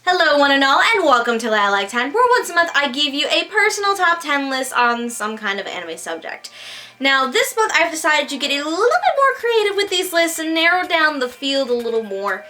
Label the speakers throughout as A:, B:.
A: Hello one and all, and welcome to Lilac 10, where once a month I give you a personal top 10 list on some kind of anime subject. Now this month I've decided to get a little bit more creative with these lists and narrow down the field a little more.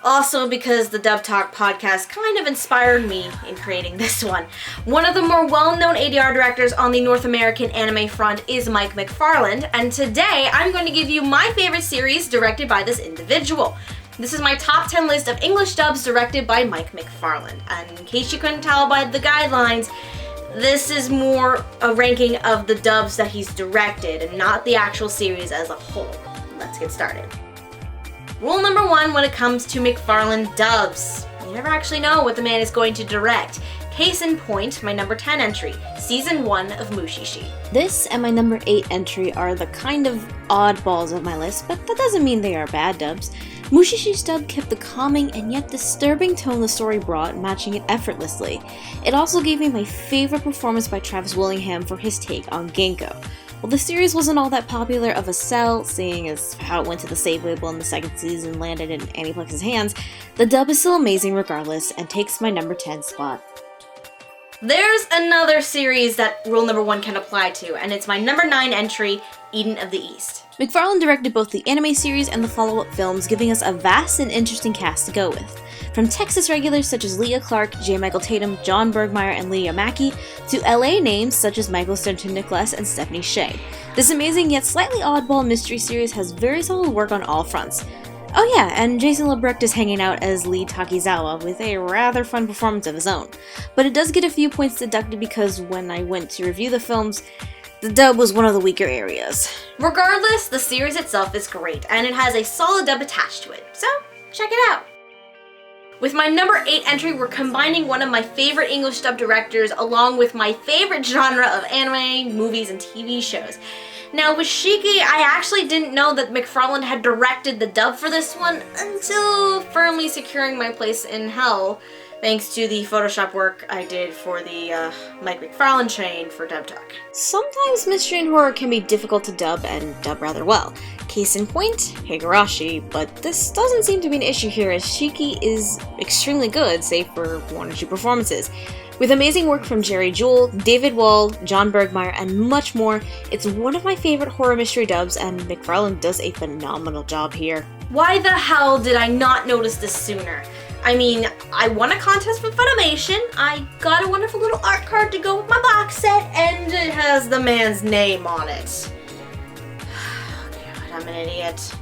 A: Also because the Dub Talk podcast kind of inspired me in creating this one. One of the more well-known ADR directors on the North American anime front is Mike McFarland, and today I'm going to give you my favorite series directed by this individual. This is my top 10 list of English dubs directed by Mike McFarland. And in case you couldn't tell by the guidelines, this is more a ranking of the dubs that he's directed and not the actual series as a whole. Let's get started. Rule number 1 when it comes to McFarland dubs: you never actually know what the man is going to direct. Case in point, my number 10 entry, Season 1 of Mushishi.
B: This and my number 8 entry are the kind of oddballs of my list, but that doesn't mean they are bad dubs. Mushishi's dub kept the calming and yet disturbing tone the story brought, matching it effortlessly. It also gave me my favorite performance by Travis Willingham for his take on Ginkgo. While the series wasn't all that popular of a sell, seeing as how it went to the save label in the second season landed in Aniplex's hands, the dub is still amazing regardless and takes my number 10 spot.
A: There's another series that rule number 1 can apply to, and it's my number 9 entry, Eden of the East.
B: McFarland directed both the anime series and the follow-up films, giving us a vast and interesting cast to go with. From Texas regulars such as Leah Clark, J. Michael Tatum, John Bergmeyer, and Leah Mackey, to LA names such as Michael Sturton-Nicholas and Stephanie Shea. This amazing yet slightly oddball mystery series has very solid work on all fronts. Oh yeah, and Jason LeBrecht is hanging out as Lee Takizawa with a rather fun performance of his own. But it does get a few points deducted because when I went to review the films, the dub was one of the weaker areas.
A: Regardless, the series itself is great, and it has a solid dub attached to it, so check it out. With my number 8 entry, we're combining one of my favorite English dub directors along with my favorite genre of anime, movies, and TV shows. Now with Shiki, I actually didn't know that McFarland had directed the dub for this one until firmly securing my place in hell, thanks to the Photoshop work I did for the Mike McFarland train for Dub Talk.
B: Sometimes mystery and horror can be difficult to dub and dub rather well. Case in point, Higurashi, but this doesn't seem to be an issue here as Shiki is extremely good, save for 1 or 2 performances. With amazing work from Jerry Jewell, David Wall, John Bergmeyer, and much more, it's one of my favorite horror mystery dubs, and McFarland does a phenomenal job here.
A: Why the hell did I not notice this sooner? I mean, I won a contest from Funimation, I got a wonderful little art card to go with my box set, and it has the man's name on it. God, I'm an idiot.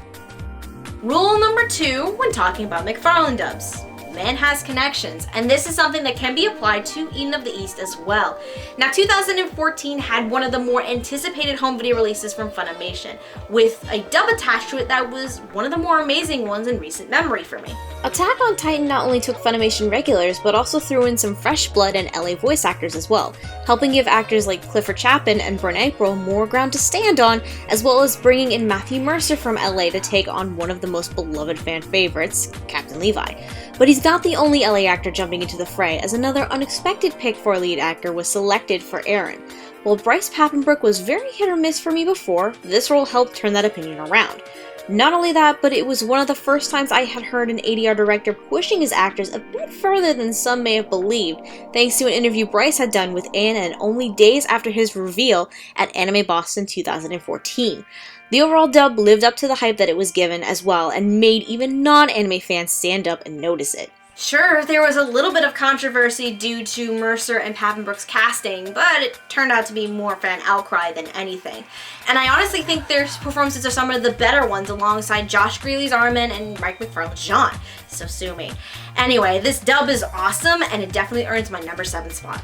A: Rule number 2 when talking about McFarland dubs: man has connections, and this is something that can be applied to Eden of the East as well. Now 2014 had one of the more anticipated home video releases from Funimation, with a dub attached to it that was one of the more amazing ones in recent memory for me.
B: Attack on Titan not only took Funimation regulars, but also threw in some fresh blood and LA voice actors as well, helping give actors like Clifford Chapin and Brent April more ground to stand on, as well as bringing in Matthew Mercer from LA to take on one of the most beloved fan favorites, Captain Levi. But he's not the only LA actor jumping into the fray, as another unexpected pick for a lead actor was selected for Aaron. While Bryce Papenbrook was very hit or miss for me before, this role helped turn that opinion around. Not only that, but it was one of the first times I had heard an ADR director pushing his actors a bit further than some may have believed, thanks to an interview Bryce had done with Anna only days after his reveal at Anime Boston 2014. The overall dub lived up to the hype that it was given as well, and made even non-anime fans stand up and notice it.
A: Sure, there was a little bit of controversy due to Mercer and Papenbrook's casting, but it turned out to be more fan outcry than anything. And I honestly think their performances are some of the better ones alongside Josh Greeley's Armin and Mike McFarland's Jean, so sue me. Anyway, this dub is awesome, and it definitely earns my number 7 spot.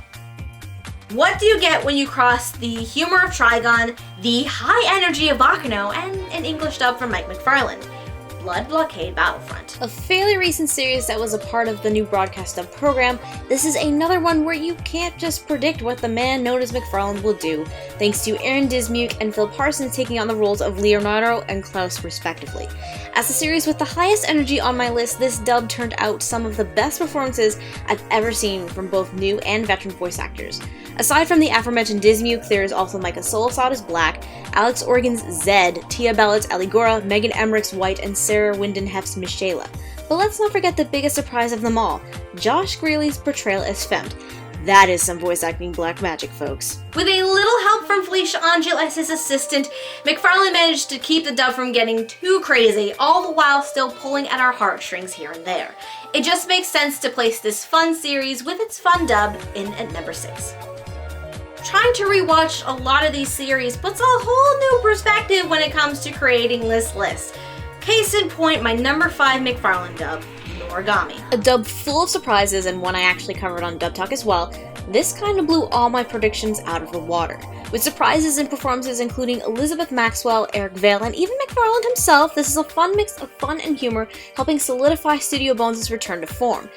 A: What do you get when you cross the humor of Trigon, the high energy of Baccano, and an English dub from Mike McFarland? Blockade Battlefront.
B: A fairly recent series that was a part of the new broadcast dub program, this is another one where you can't just predict what the man known as McFarland will do, thanks to Aaron Dismuke and Phil Parsons taking on the roles of Leonardo and Klaus respectively. As the series with the highest energy on my list, this dub turned out some of the best performances I've ever seen from both new and veteran voice actors. Aside from the aforementioned Dismuke, there is also Micah Solusod as Black, Alex Organ's Zed, Tia Ballard's Aligora, Megan Emmerich's White, and Sarah Windenhef's Michela. But let's not forget the biggest surprise of them all, Josh Greeley's portrayal as Femd. That is some voice acting black magic, folks.
A: With a little help from Felicia Angel as his assistant, McFarland managed to keep the dub from getting too crazy, all the while still pulling at our heartstrings here and there. It just makes sense to place this fun series with its fun dub in at number 6. Trying to rewatch a lot of these series puts a whole new perspective when it comes to creating this list. Case in point, my number 5 McFarland dub, Origami.
B: A dub full of surprises and one I actually covered on Dub Talk as well, this kind of blew all my predictions out of the water. With surprises and performances including Elizabeth Maxwell, Eric Vale, and even McFarland himself, this is a fun mix of fun and humor, helping solidify Studio Bones' return to form.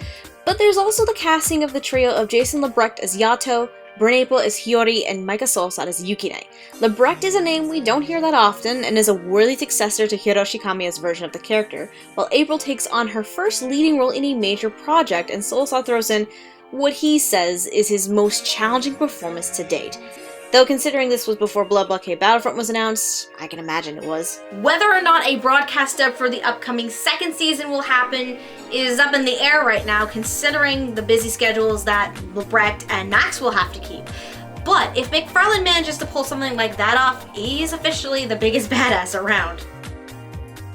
B: But there's also the casting of the trio of Jason Lebrecht as Yato, Bryn April is Hiyori, and Micah Solusod is Yukine. Lebrecht is a name we don't hear that often, and is a worthy successor to Hiroshi Kamiya's version of the character, while April takes on her first leading role in a major project, and Solusod throws in what he says is his most challenging performance to date. Though considering this was before Blockade Battlefront was announced, I can imagine it was.
A: Whether or not a broadcast dub for the upcoming second season will happen is up in the air right now, considering the busy schedules that Lebrecht and Max will have to keep. But if McFarland manages to pull something like that off, he's officially the biggest badass around.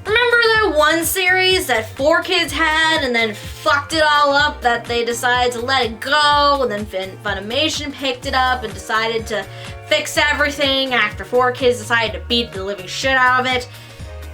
A: Remember that one series that 4Kids had and then fucked it all up, that they decided to let it go, and then Funimation picked it up and decided to fix everything after 4Kids decided to beat the living shit out of it?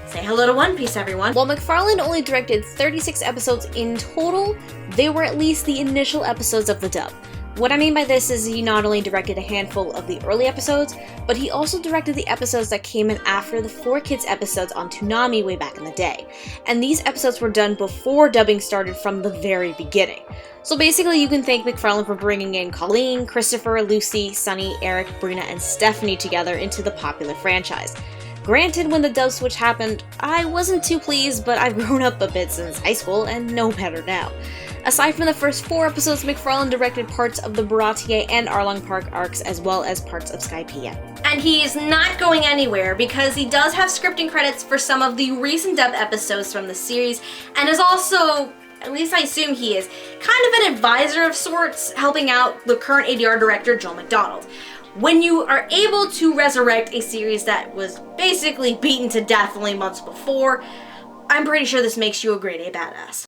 A: Say hello to One Piece, everyone.
B: While McFarland only directed 36 episodes in total, they were at least the initial episodes of the dub. What I mean by this is he not only directed a handful of the early episodes, but he also directed the episodes that came in after the 4Kids episodes on Toonami way back in the day. And these episodes were done before dubbing started from the very beginning. So basically you can thank McFarland for bringing in Colleen, Christopher, Lucy, Sunny, Eric, Brina, and Stephanie together into the popular franchise. Granted, when the dub switch happened, I wasn't too pleased, but I've grown up a bit since high school and know better now. Aside from the first 4 episodes, McFarland directed parts of the Baratier and Arlong Park arcs, as well as parts of Skypiea.
A: And he's not going anywhere because he does have scripting credits for some of the recent dub episodes from the series, and is also, at least I assume he is, kind of an advisor of sorts, helping out the current ADR director, Joel McDonald. When you are able to resurrect a series that was basically beaten to death only months before, I'm pretty sure this makes you a grade A badass.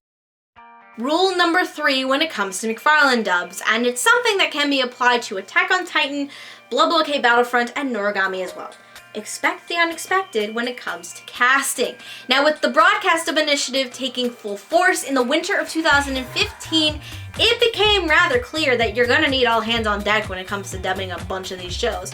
A: Rule number 3 when it comes to McFarland dubs, and it's something that can be applied to Attack on Titan, Blockade Battlefront, and Origami as well. Expect the unexpected when it comes to casting. Now, with the Broadcast Dub Initiative taking full force in the winter of 2015, it became rather clear that you're gonna need all hands on deck when it comes to dubbing a bunch of these shows.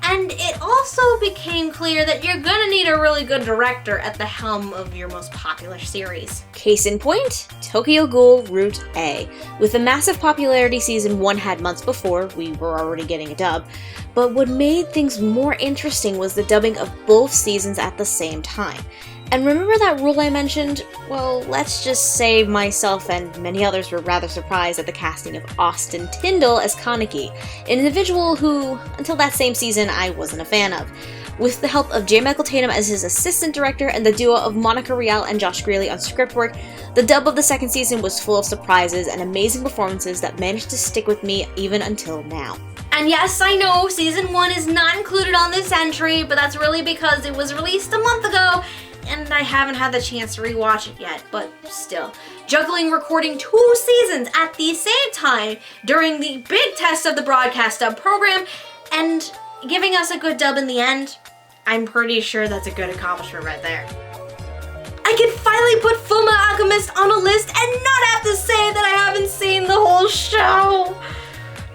A: And it also became clear that you're gonna need a really good director at the helm of your most popular series.
B: Case in point, Tokyo Ghoul Route A. With the massive popularity season 1 had months before, we were already getting a dub, but what made things more interesting was the dubbing of both seasons at the same time. And remember that rule I mentioned? Well, let's just say myself and many others were rather surprised at the casting of Austin Tyndall as Kaneki, an individual who, until that same season, I wasn't a fan of. With the help of J. Michael Tatum as his assistant director and the duo of Monica Rial and Josh Greeley on script work, the dub of the second season was full of surprises and amazing performances that managed to stick with me even until now.
A: And yes, I know season 1 is not included on this entry, but that's really because it was released a month ago, and I haven't had the chance to rewatch it yet, but still. Juggling recording 2 seasons at the same time during the big test of the Broadcast Dub program, and giving us a good dub in the end, I'm pretty sure that's a good accomplishment right there. I can finally put Fullmetal Alchemist on a list and not have to say that I haven't seen the whole show.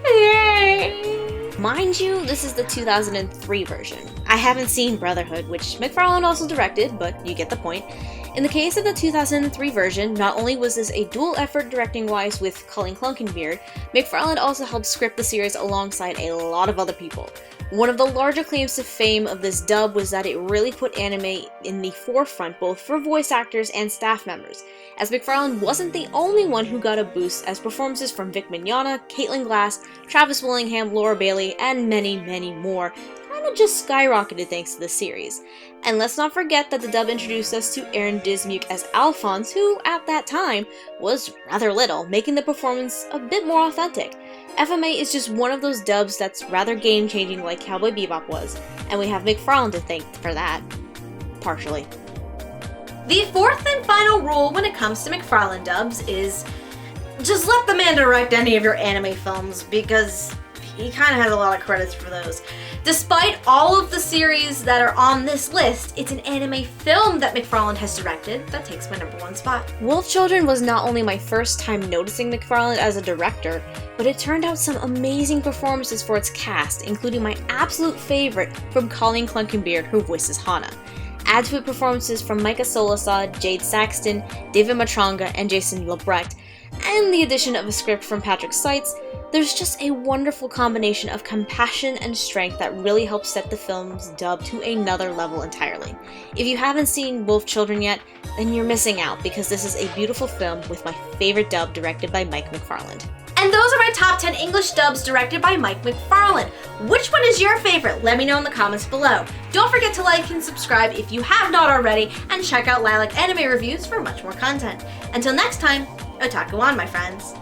A: Yay!
B: Mind you, this is the 2003 version. I haven't seen Brotherhood, which McFarland also directed, but you get the point. In the case of the 2003 version, not only was this a dual effort directing-wise with Colleen Clunkenbeard, McFarland also helped script the series alongside a lot of other people. One of the larger claims to fame of this dub was that it really put anime in the forefront both for voice actors and staff members, as McFarland wasn't the only one who got a boost, as performances from Vic Mignogna, Caitlin Glass, Travis Willingham, Laura Bailey, and many more kinda just skyrocketed thanks to the series. And let's not forget that the dub introduced us to Aaron Dismuke as Alphonse, who, at that time, was rather little, making the performance a bit more authentic. FMA is just one of those dubs that's rather game-changing like Cowboy Bebop was, and we have McFarland to thank for that. Partially.
A: The fourth and final rule when it comes to McFarland dubs is just let the man direct any of your anime films, because he kind of has a lot of credits for those. Despite all of the series that are on this list, it's an anime film that McFarland has directed that takes my #1 spot.
B: Wolf Children was not only my first time noticing McFarland as a director, but it turned out some amazing performances for its cast, including my absolute favorite from Colleen Clunkenbeard, who voices Hana. Add to it performances from Micah Solusod, Jade Saxton, David Matranga, and Jason Lebrecht, and the addition of a script from Patrick Seitz. There's just a wonderful combination of compassion and strength that really helps set the film's dub to another level entirely. If you haven't seen Wolf Children yet, then you're missing out, because this is a beautiful film with my favorite dub directed by Mike McFarland.
A: And those are my top 10 English dubs directed by Mike McFarland. Which one is your favorite? Let me know in the comments below. Don't forget to like and subscribe if you have not already, and check out Lilac Anime Reviews for much more content. Until next time, otaku on, my friends.